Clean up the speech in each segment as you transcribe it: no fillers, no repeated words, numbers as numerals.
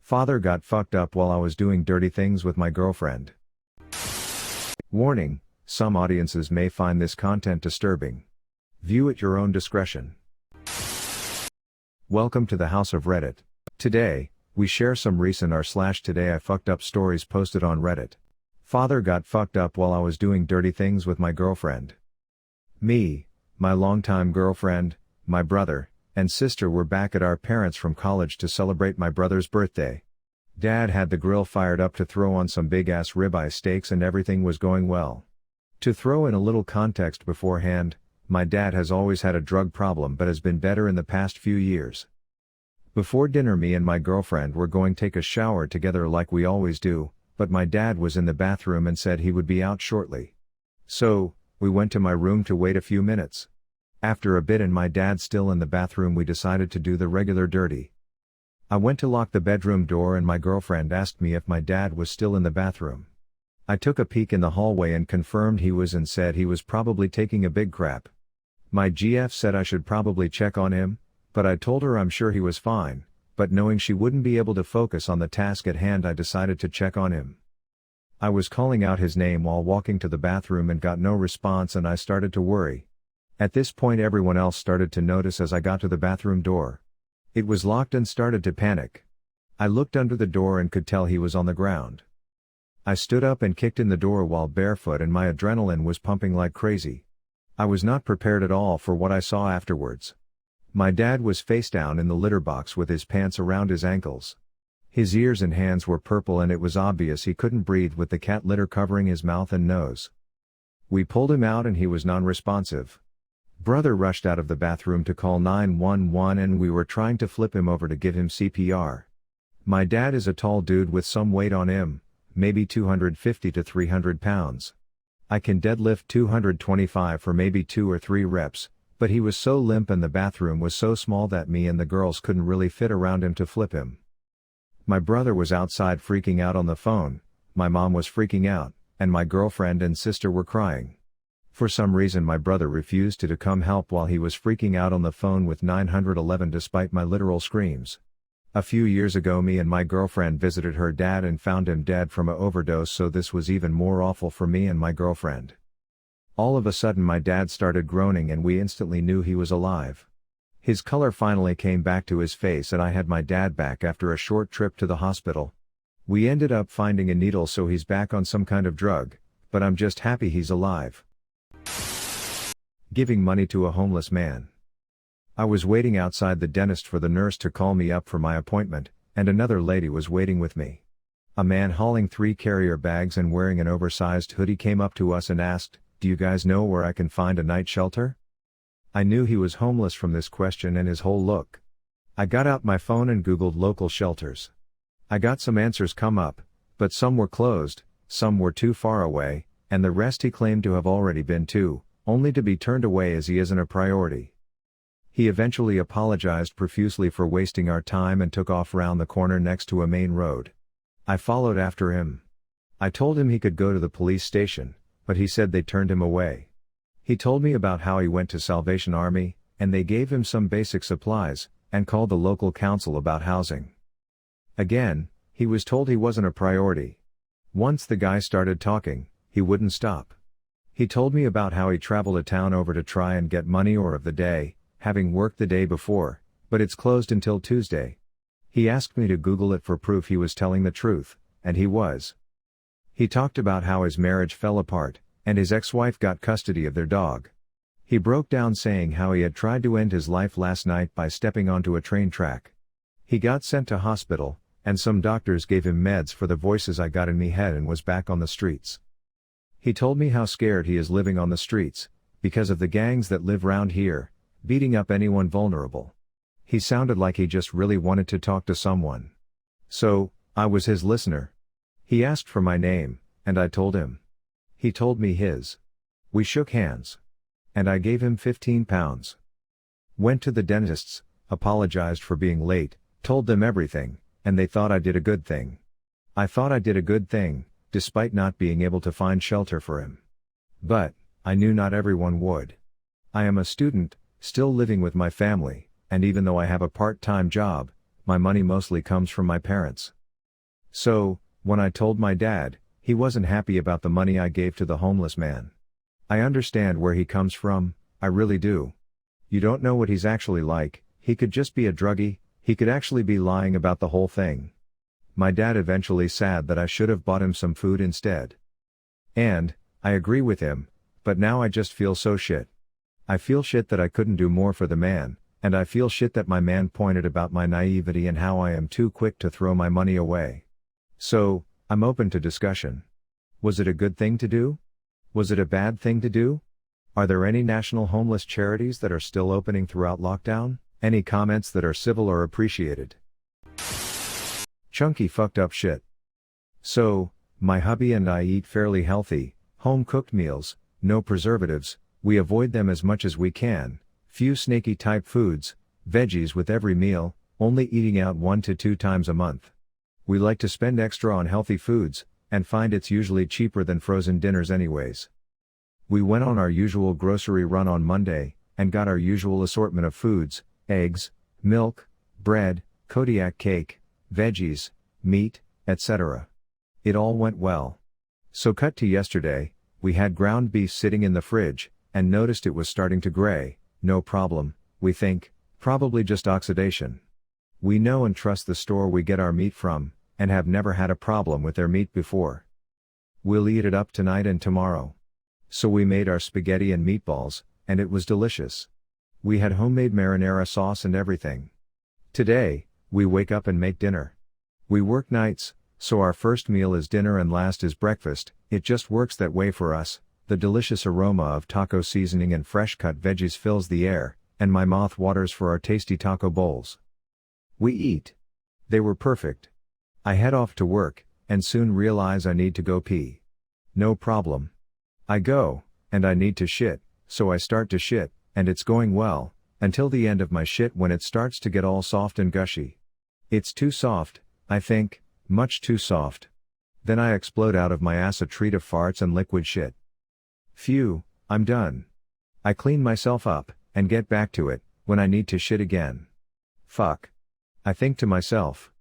Father got fucked up while I was doing dirty things with my girlfriend. Warning, some audiences may find this content disturbing. View at your own discretion. Welcome to the House of Reddit. Today, we share some recent r/TodayIFuckedUp stories posted on Reddit. Father got fucked up while I was doing dirty things with my girlfriend. Me, my longtime girlfriend, my brother, and sister were back at our parents' from college to celebrate my brother's birthday. Dad had the grill fired up to throw on some big-ass ribeye steaks and everything was going well. To throw in a little context beforehand, my dad has always had a drug problem but has been better in the past few years. Before dinner me and my girlfriend were going to take a shower together like we always do, but my dad was in the bathroom and said he would be out shortly. So, we went to my room to wait a few minutes. After a bit and my dad still in the bathroom, we decided to do the regular dirty. I went to lock the bedroom door and my girlfriend asked me if my dad was still in the bathroom. I took a peek in the hallway and confirmed he was and said he was probably taking a big crap. My GF said I should probably check on him, but I told her I'm sure he was fine, but knowing she wouldn't be able to focus on the task at hand, I decided to check on him. I was calling out his name while walking to the bathroom and got no response and I started to worry. At this point everyone else started to notice as I got to the bathroom door. It was locked and started to panic. I looked under the door and could tell he was on the ground. I stood up and kicked in the door while barefoot and my adrenaline was pumping like crazy. I was not prepared at all for what I saw afterwards. My dad was face down in the litter box with his pants around his ankles. His ears and hands were purple and it was obvious he couldn't breathe with the cat litter covering his mouth and nose. We pulled him out and he was non-responsive. Brother rushed out of the bathroom to call 911 and we were trying to flip him over to give him CPR. My dad is a tall dude with some weight on him, maybe 250 to 300 pounds. I can deadlift 225 for maybe 2 or 3 reps, but he was so limp and the bathroom was so small that me and the girls couldn't really fit around him to flip him. My brother was outside freaking out on the phone, my mom was freaking out, and my girlfriend and sister were crying. For some reason my brother refused to come help while he was freaking out on the phone with 911 despite my literal screams. A few years ago me and my girlfriend visited her dad and found him dead from an overdose, so this was even more awful for me and my girlfriend. All of a sudden my dad started groaning and we instantly knew he was alive. His color finally came back to his face and I had my dad back after a short trip to the hospital. We ended up finding a needle, so he's back on some kind of drug, but I'm just happy he's alive. Giving money to a homeless man. I was waiting outside the dentist for the nurse to call me up for my appointment, and another lady was waiting with me. A man hauling 3 carrier bags and wearing an oversized hoodie came up to us and asked, "Do you guys know where I can find a night shelter?" I knew he was homeless from this question and his whole look. I got out my phone and Googled local shelters. I got some answers come up, but some were closed, some were too far away, and the rest he claimed to have already been to, only to be turned away as he isn't a priority. He eventually apologized profusely for wasting our time and took off round the corner next to a main road. I followed after him. I told him he could go to the police station, but he said they turned him away. He told me about how he went to Salvation Army, and they gave him some basic supplies, and called the local council about housing. Again, he was told he wasn't a priority. Once the guy started talking, he wouldn't stop. He told me about how he traveled a town over to try and get money or of the day, having worked the day before, but it's closed until Tuesday. He asked me to Google it for proof he was telling the truth, and he was. He talked about how his marriage fell apart, and his ex-wife got custody of their dog. He broke down saying how he had tried to end his life last night by stepping onto a train track. He got sent to hospital, and some doctors gave him meds for the voices I got in me head, and was back on the streets. He told me how scared he is living on the streets, because of the gangs that live round here, beating up anyone vulnerable. He sounded like he just really wanted to talk to someone. So, I was his listener. He asked for my name, and I told him. He told me his. We shook hands. And I gave him 15 pounds. Went to the dentist's, apologized for being late, told them everything, and they thought I did a good thing. I thought I did a good thing, despite not being able to find shelter for him. But, I knew not everyone would. I am a student, still living with my family, and even though I have a part-time job, my money mostly comes from my parents. So, when I told my dad, he wasn't happy about the money I gave to the homeless man. I understand where he comes from, I really do. You don't know what he's actually like, he could just be a druggie, he could actually be lying about the whole thing. My dad eventually said that I should have bought him some food instead. And, I agree with him, but now I just feel so shit. I feel shit that I couldn't do more for the man, and I feel shit that my man pointed about my naivety and how I am too quick to throw my money away. So, I'm open to discussion. Was it a good thing to do? Was it a bad thing to do? Are there any national homeless charities that are still opening throughout lockdown? Any comments that are civil or appreciated? Chunky fucked up shit. So, my hubby and I eat fairly healthy, home-cooked meals, no preservatives, we avoid them as much as we can, few snaky type foods, veggies with every meal, only eating out 1 to 2 times a month. We like to spend extra on healthy foods, and find it's usually cheaper than frozen dinners anyways. We went on our usual grocery run on Monday, and got our usual assortment of foods, eggs, milk, bread, Kodiak cake, veggies, meat, etc. It all went well. So cut to yesterday, we had ground beef sitting in the fridge, and noticed it was starting to gray, no problem, we think, probably just oxidation. We know and trust the store we get our meat from, and have never had a problem with their meat before. We'll eat it up tonight and tomorrow. So we made our spaghetti and meatballs, and it was delicious. We had homemade marinara sauce and everything. Today, we wake up and make dinner. We work nights, so our first meal is dinner and last is breakfast, it just works that way for us. The delicious aroma of taco seasoning and fresh cut veggies fills the air, and my mouth waters for our tasty taco bowls. We eat. They were perfect. I head off to work, and soon realize I need to go pee. No problem. I go, and I need to shit, so I start to shit, and it's going well, until the end of my shit when it starts to get all soft and gushy. It's too soft, I think, much too soft. Then I explode out of my ass a treat of farts and liquid shit. Phew, I'm done. I clean myself up, and get back to it, when I need to shit again. Fuck. I think to myself.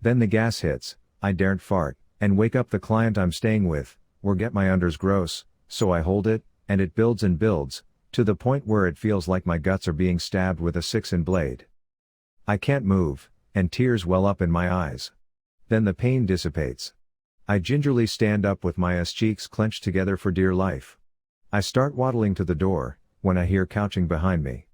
Then the gas hits, I daren't fart, and wake up the client I'm staying with, or get my unders gross, so I hold it, and it builds and builds, to the point where it feels like my guts are being stabbed with a 6-inch blade. I can't move, and tears well up in my eyes. Then the pain dissipates. I gingerly stand up with my ass cheeks clenched together for dear life. I start waddling to the door, when I hear couching behind me.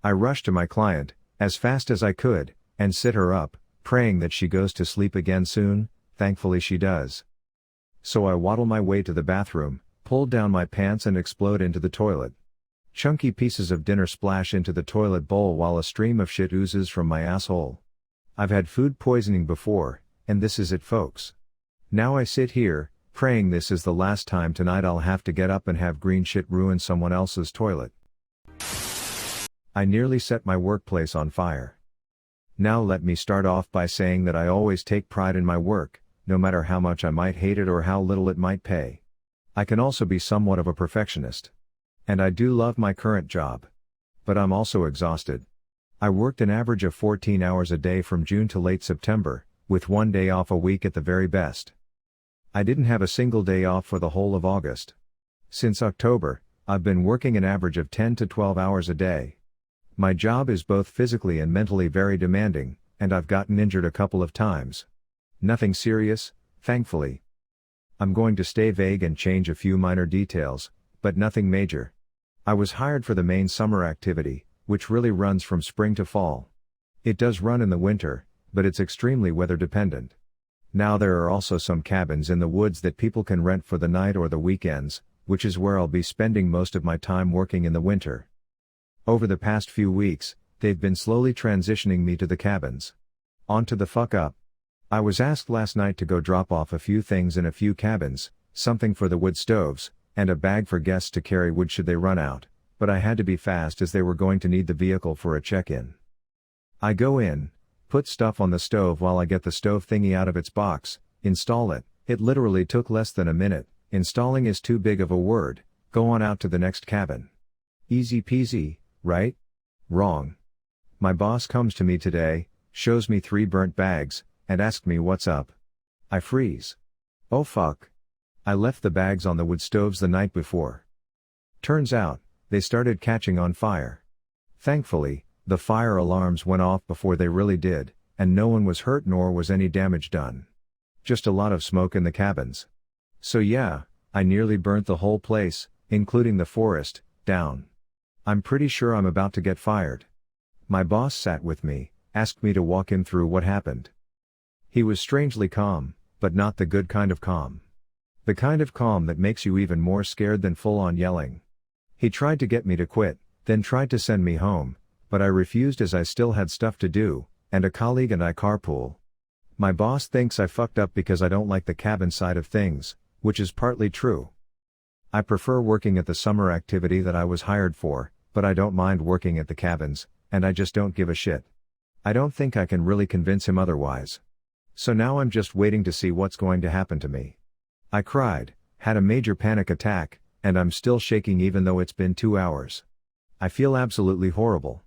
I rush to my client, as fast as I could, and sit her up, praying that she goes to sleep again soon, thankfully she does. So I waddle my way to the bathroom, pull down my pants and explode into the toilet. Chunky pieces of dinner splash into the toilet bowl while a stream of shit oozes from my asshole. I've had food poisoning before, and this is it folks. Now I sit here, praying this is the last time tonight I'll have to get up and have green shit ruin someone else's toilet. I nearly set my workplace on fire. Now let me start off by saying that I always take pride in my work, no matter how much I might hate it or how little it might pay. I can also be somewhat of a perfectionist. And I do love my current job. But I'm also exhausted. I worked an average of 14 hours a day from June to late September, with 1 day off a week at the very best. I didn't have a single day off for the whole of August. Since October, I've been working an average of 10 to 12 hours a day. My job is both physically and mentally very demanding, and I've gotten injured a couple of times. Nothing serious, thankfully. I'm going to stay vague and change a few minor details, but nothing major. I was hired for the main summer activity, which really runs from spring to fall. It does run in the winter, but it's extremely weather dependent. Now there are also some cabins in the woods that people can rent for the night or the weekends, which is where I'll be spending most of my time working in the winter. Over the past few weeks, they've been slowly transitioning me to the cabins. On to the fuck up. I was asked last night to go drop off a few things in a few cabins, something for the wood stoves, and a bag for guests to carry wood should they run out, but I had to be fast as they were going to need the vehicle for a check-in. I go in, put stuff on the stove while I get the stove thingy out of its box, install it. It literally took less than a minute. Installing is too big of a word, go on out to the next cabin. Easy peasy, right? Wrong. My boss comes to me today, shows me 3 burnt bags, and asked me what's up. I freeze. Oh fuck. I left the bags on the wood stoves the night before. Turns out, they started catching on fire. Thankfully, the fire alarms went off before they really did, and no one was hurt nor was any damage done. Just a lot of smoke in the cabins. So yeah, I nearly burnt the whole place, including the forest, down. I'm pretty sure I'm about to get fired. My boss sat with me, asked me to walk him through what happened. He was strangely calm, but not the good kind of calm. The kind of calm that makes you even more scared than full-on yelling. He tried to get me to quit, then tried to send me home, but I refused as I still had stuff to do, and a colleague and I carpool. My boss thinks I fucked up because I don't like the cabin side of things, which is partly true. I prefer working at the summer activity that I was hired for, but I don't mind working at the cabins, and I just don't give a shit. I don't think I can really convince him otherwise. So now I'm just waiting to see what's going to happen to me. I cried, had a major panic attack, and I'm still shaking even though it's been 2 hours. I feel absolutely horrible.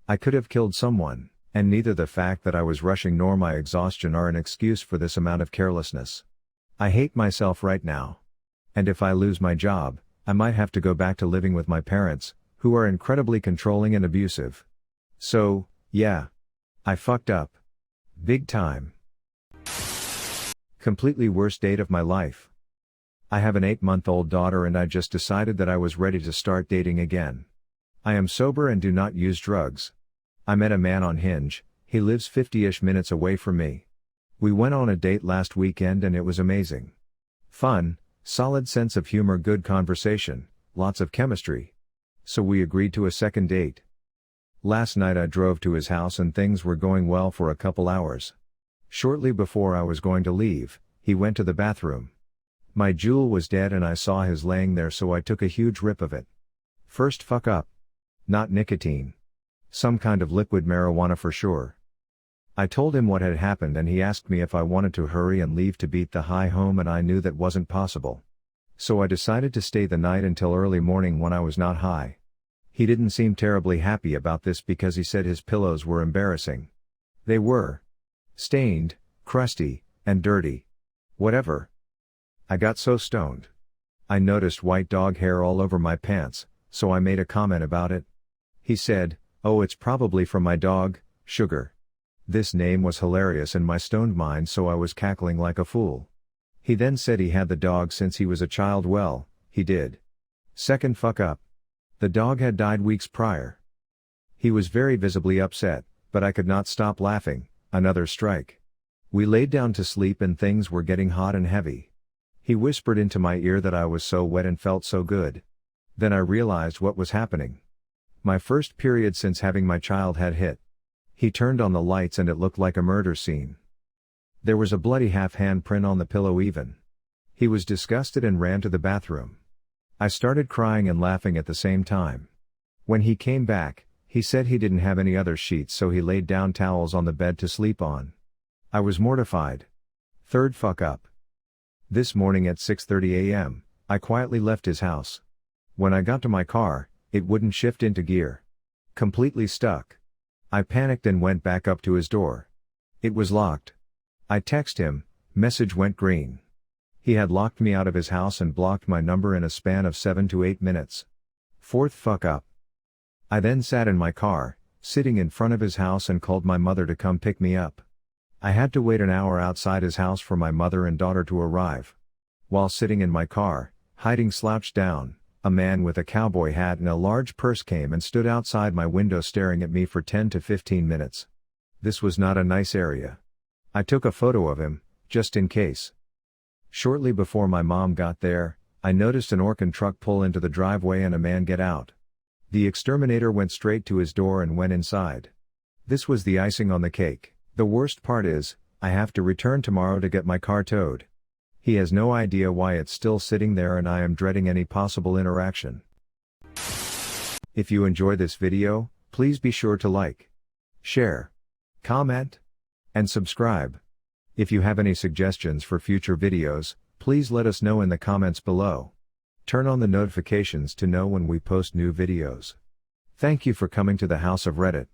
I could have killed someone, and neither the fact that I was rushing nor my exhaustion are an excuse for this amount of carelessness. I hate myself right now. And if I lose my job, I might have to go back to living with my parents, who are incredibly controlling and abusive. So, yeah. I fucked up. Big time. Completely worst date of my life. I have an 8-month-old daughter and I just decided that I was ready to start dating again. I am sober and do not use drugs. I met a man on Hinge, he lives 50-ish minutes away from me. We went on a date last weekend and it was amazing. Fun, solid sense of humor, good conversation, lots of chemistry. So we agreed to a second date. Last night I drove to his house and things were going well for a couple hours. Shortly before I was going to leave, he went to the bathroom. My Jewel was dead and I saw his laying there, so I took a huge rip of it. First fuck up. Not nicotine. Some kind of liquid marijuana for sure. I told him what had happened and he asked me if I wanted to hurry and leave to beat the high home, and I knew that wasn't possible. So I decided to stay the night until early morning when I was not high. He didn't seem terribly happy about this because he said his pillows were embarrassing. They were. Stained, crusty, and dirty. Whatever. I got so stoned. I noticed white dog hair all over my pants, so I made a comment about it. He said, "Oh, it's probably from my dog, Sugar." This name was hilarious in my stoned mind, so I was cackling like a fool. He then said he had the dog since he was a child. Well, he did. Second fuck up. The dog had died weeks prior. He was very visibly upset, but I could not stop laughing. Another strike. We laid down to sleep and things were getting hot and heavy. He whispered into my ear that I was so wet and felt so good. Then I realized what was happening. My first period since having my child had hit. He turned on the lights and it looked like a murder scene. There was a bloody half-hand print on the pillow even. He was disgusted and ran to the bathroom. I started crying and laughing at the same time. When he came back, he said he didn't have any other sheets, so he laid down towels on the bed to sleep on. I was mortified. Third fuck up. This morning at 6:30 a.m., I quietly left his house. When I got to my car, it wouldn't shift into gear. Completely stuck. I panicked and went back up to his door. It was locked. I texted him, message went green. He had locked me out of his house and blocked my number in a span of 7 to 8 minutes. Fourth fuck up. I then sat in my car, sitting in front of his house, and called my mother to come pick me up. I had to wait an hour outside his house for my mother and daughter to arrive. While sitting in my car, hiding slouched down, a man with a cowboy hat and a large purse came and stood outside my window staring at me for 10 to 15 minutes. This was not a nice area. I took a photo of him, just in case. Shortly before my mom got there, I noticed an Orkin truck pull into the driveway and a man get out. The exterminator went straight to his door and went inside. This was the icing on the cake. The worst part is, I have to return tomorrow to get my car towed. He has no idea why it's still sitting there and I am dreading any possible interaction. If you enjoy this video, please be sure to like, share, comment, and subscribe. If you have any suggestions for future videos, please let us know in the comments below. Turn on the notifications to know when we post new videos. Thank you for coming to the House of Reddit.